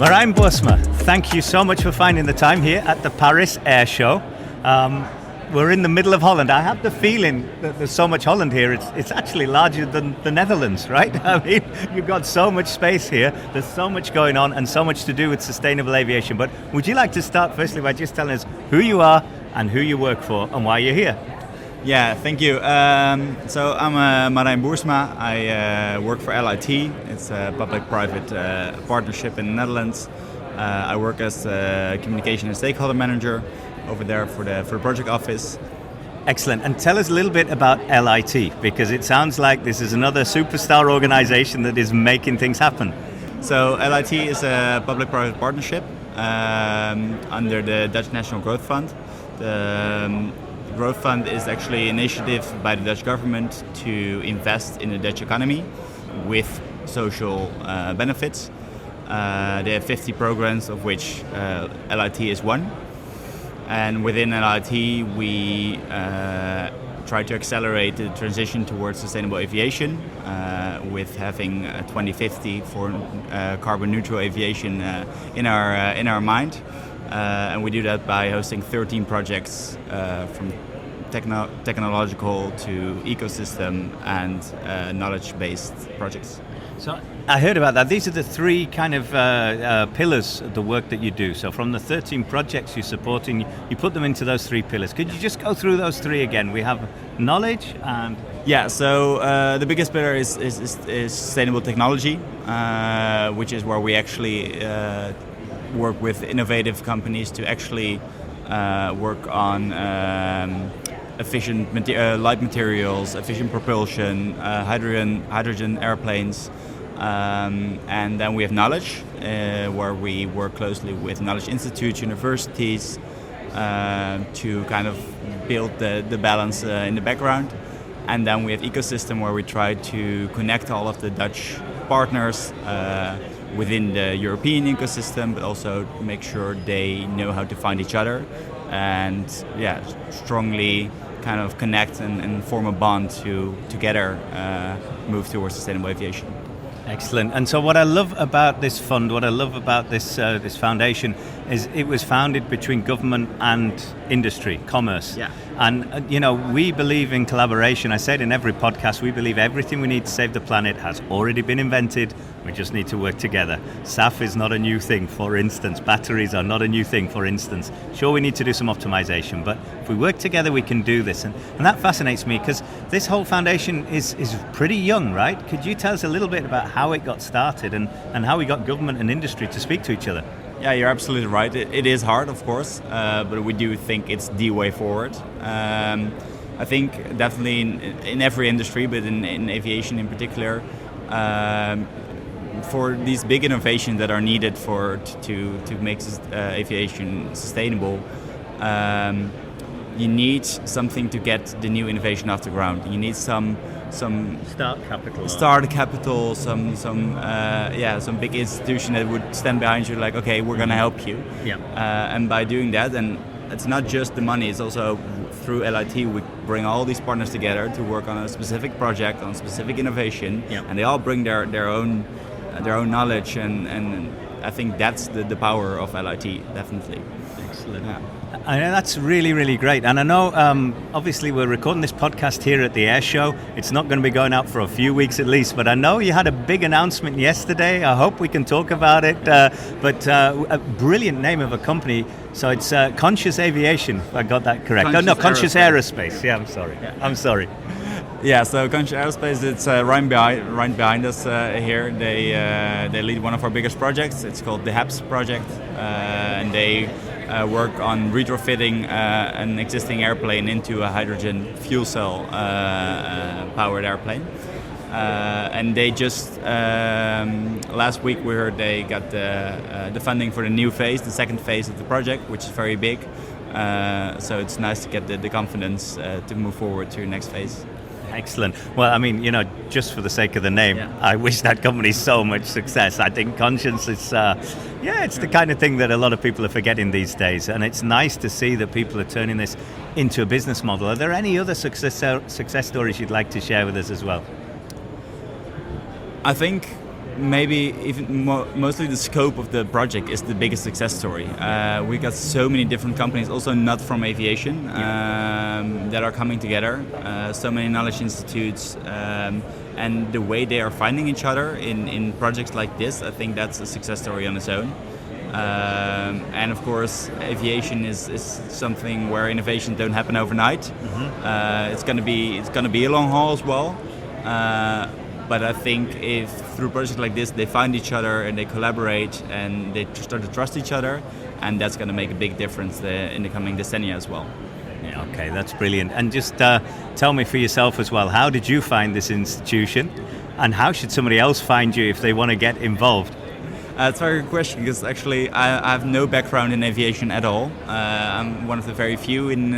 Marijn Boersma, thank you so much for finding the time here at the Paris Air Show. We're in the middle of Holland. I have the feeling that there's so much Holland here, it's actually larger than the Netherlands, right? I mean, you've got so much space here, there's so much going on and so much to do with sustainable aviation. But would you like to start firstly by just telling us who you are and who you work for and why you're here? Yeah, thank you. So I'm Marijn Boersma. I work for LIT. It's a public-private partnership in the Netherlands. I work as a communication and stakeholder manager over there for the project office. Excellent. And tell us a little bit about LIT, because it sounds like this is another superstar organization that is making things happen. So LIT is a public-private partnership under the Dutch National Growth Fund. The Growth Fund is actually an initiative by the Dutch government to invest in the Dutch economy with social benefits. They have 50 programs, of which LIT is one. And within LIT, we try to accelerate the transition towards sustainable aviation with having 2050 for carbon neutral aviation in our mind. And we do that by hosting 13 projects from technological to ecosystem and knowledge-based projects. So I heard about that. These are the three kind of pillars of the work that you do. So from the 13 projects you're supporting, you put them into those three pillars. Could you just go through those three again? We have knowledge and... Yeah, so the biggest pillar is sustainable technology, which is where we actually work with innovative companies to actually work on efficient light materials, efficient propulsion, hydrogen airplanes. And then we have knowledge, where we work closely with knowledge institutes, universities, to kind of build the balance in the background. And then we have ecosystem, where we try to connect all of the Dutch partners within the European ecosystem, but also make sure they know how to find each other and strongly kind of connect and form a bond to together move towards sustainable aviation. Excellent. And so what I love about this fund, what I love about this foundation is it was founded between government and industry, commerce. Yeah. And, we believe in collaboration. I said in every podcast, we believe everything we need to save the planet has already been invented. We just need to work together. SAF is not a new thing, for instance. Batteries are not a new thing, for instance. Sure, we need to do some optimization, but if we work together, we can do this. And that fascinates me because this whole foundation is pretty young, right? Could you tell us a little bit about how it got started and how we got government and industry to speak to each other? Yeah, you're absolutely right. It is hard, of course, but we do think it's the way forward. I think definitely in every industry, but in aviation in particular, for these big innovations that are needed to make aviation sustainable, you need something to get the new innovation off the ground. You need some start capital, some big institution that would stand behind you, like, okay, we're gonna help you. Yeah. And by doing that, and it's not just the money, it's also through LIT we bring all these partners together to work on a specific project, on a specific innovation, and they all bring their own knowledge, and I think that's the power of LIT, definitely. Excellent. Yeah. I know that's really, really great. And I know, obviously, we're recording this podcast here at the Air Show. It's not going to be going out for a few weeks at least, but I know you had a big announcement yesterday. I hope we can talk about it. But a brilliant name of a company. So it's Conscious Aviation, if I got that correct. Conscious Aerospace. Yeah, I'm sorry. Yeah, so Conscious Aerospace, it's right behind us here. They lead one of our biggest projects. It's called the HAPS project, and they work on retrofitting an existing airplane into a hydrogen fuel cell powered airplane. And they just last week we heard they got the funding for the new phase, the second phase of the project, which is very big. So it's nice to get the confidence to move forward to the next phase. Excellent. Well, I mean, just for the sake of the name, I wish that company so much success. I think Conscience is, it's the kind of thing that a lot of people are forgetting these days. And it's nice to see that people are turning this into a business model. Are there any other success stories you'd like to share with us as well? I think maybe even mostly the scope of the project is the biggest success story. We got so many different companies, also not from aviation, that are coming together. So many knowledge institutes, and the way they are finding each other in projects like this, I think that's a success story on its own. And of course, aviation is something where innovations don't happen overnight. It's going to be a long haul as well. But I think if through projects like this they find each other and they collaborate and they start to trust each other, and that's going to make a big difference in the coming decennia as well. Yeah, okay, that's brilliant. And just tell me for yourself as well, how did you find this institution, and how should somebody else find you if they want to get involved? It's a very good question, because actually I have no background in aviation at all. I'm one of the very few in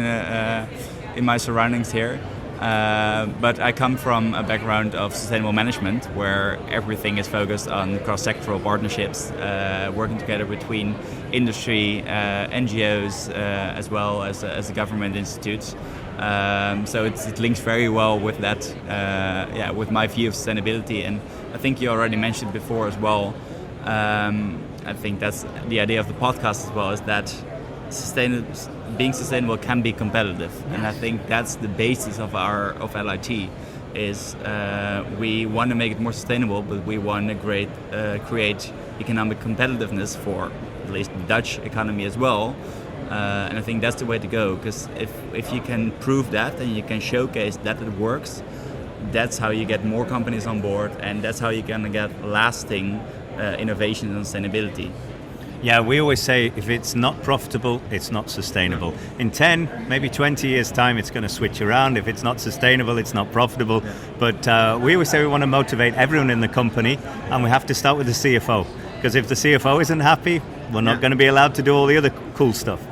my surroundings here. But I come from a background of sustainable management, where everything is focused on cross-sectoral partnerships, working together between industry, NGOs, as well as the government institutes. So it links very well with that, with my view of sustainability. And I think you already mentioned before as well. I think that's the idea of the podcast as well, is that being sustainable can be competitive, and I think that's the basis of LIT. Is we want to make it more sustainable, but we want to create economic competitiveness for at least the Dutch economy as well. And I think that's the way to go, because if you can prove that and you can showcase that it works, that's how you get more companies on board, and that's how you're gonna get lasting innovation and sustainability. Yeah, we always say if it's not profitable, it's not sustainable. In 10, maybe 20 years' time, it's going to switch around. If it's not sustainable, it's not profitable. Yeah. But we always say we want to motivate everyone in the company, and we have to start with the CFO. Because if the CFO isn't happy, we're not going to be allowed to do all the other cool stuff.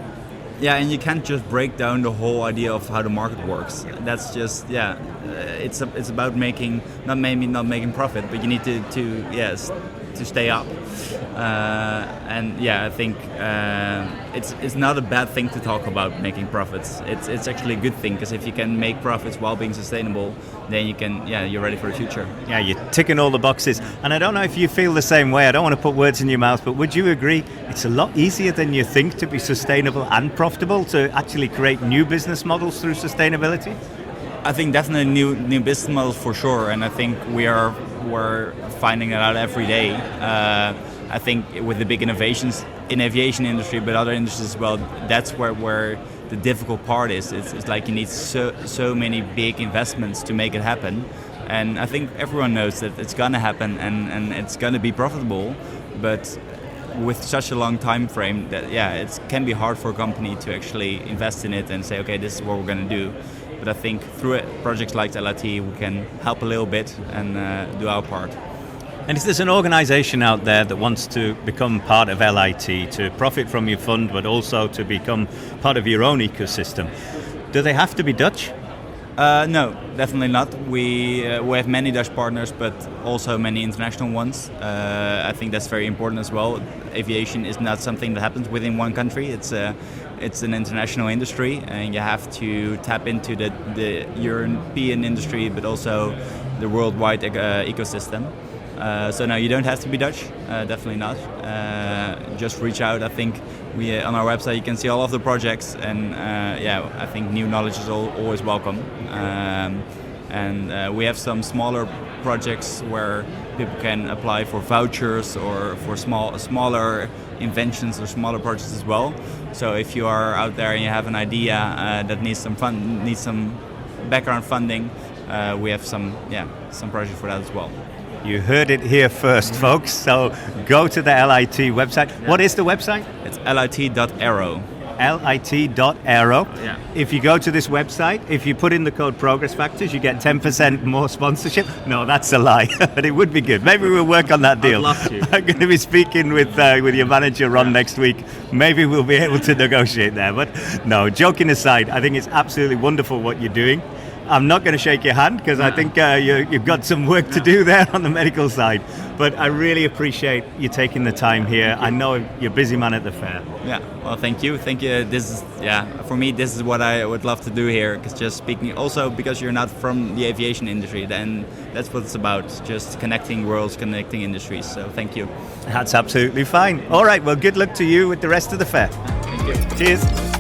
Yeah, and you can't just break down the whole idea of how the market works. That's just, it's about not making profit, but you need to stay up. I think it's not a bad thing to talk about making profits. It's actually a good thing, because if you can make profits while being sustainable, then you're ready for the future. Yeah, you're ticking all the boxes. And I don't know if you feel the same way. I don't want to put words in your mouth, but would you agree it's a lot easier than you think to be sustainable and profitable, to actually create new business models through sustainability? I think definitely new business models for sure, and I think we're finding that out every day. I think with the big innovations in aviation industry, but other industries as well, that's where the difficult part is. It's like you need so many big investments to make it happen, and I think everyone knows that it's gonna happen and it's gonna be profitable, but with such a long time frame that it can be hard for a company to actually invest in it and say, okay, this is what we're gonna do. But I think through projects like LIT, we can help a little bit and do our part. And if there's an organisation out there that wants to become part of LIT, to profit from your fund, but also to become part of your own ecosystem, do they have to be Dutch? No, definitely not. We have many Dutch partners, but also many international ones. I think that's very important as well. Aviation is not something that happens within one country. It's an international industry, and you have to tap into the European industry, but also the worldwide ecosystem. So no, you don't have to be Dutch, definitely not. Just reach out. I think on our website you can see all of the projects, and I think new knowledge is always welcome. And we have some smaller projects where people can apply for vouchers or for smaller inventions or smaller projects as well. So if you are out there and you have an idea that needs some background funding, we have some projects for that as well. You heard it here first, folks. So go to the LIT website. Yeah. What is the website? It's lit.aero. lit.aero. Yeah. If you go to this website, if you put in the code Progress Factors, you get 10% more sponsorship. No, that's a lie, but it would be good. Maybe we'll work on that deal. I'd love to. I'm going to be speaking with your manager, Ron, next week. Maybe we'll be able to negotiate there. But no, joking aside, I think it's absolutely wonderful what you're doing. I'm not going to shake your hand because I think you've got some work to do there on the medical side. But I really appreciate you taking the time here. I know you're a busy man at the fair. Yeah, well, thank you. This is, for me, this is what I would love to do here. Because just speaking, also because you're not from the aviation industry, then that's what it's about. Just connecting worlds, connecting industries. So thank you. That's absolutely fine. All right, well, good luck to you with the rest of the fair. Thank you. Cheers.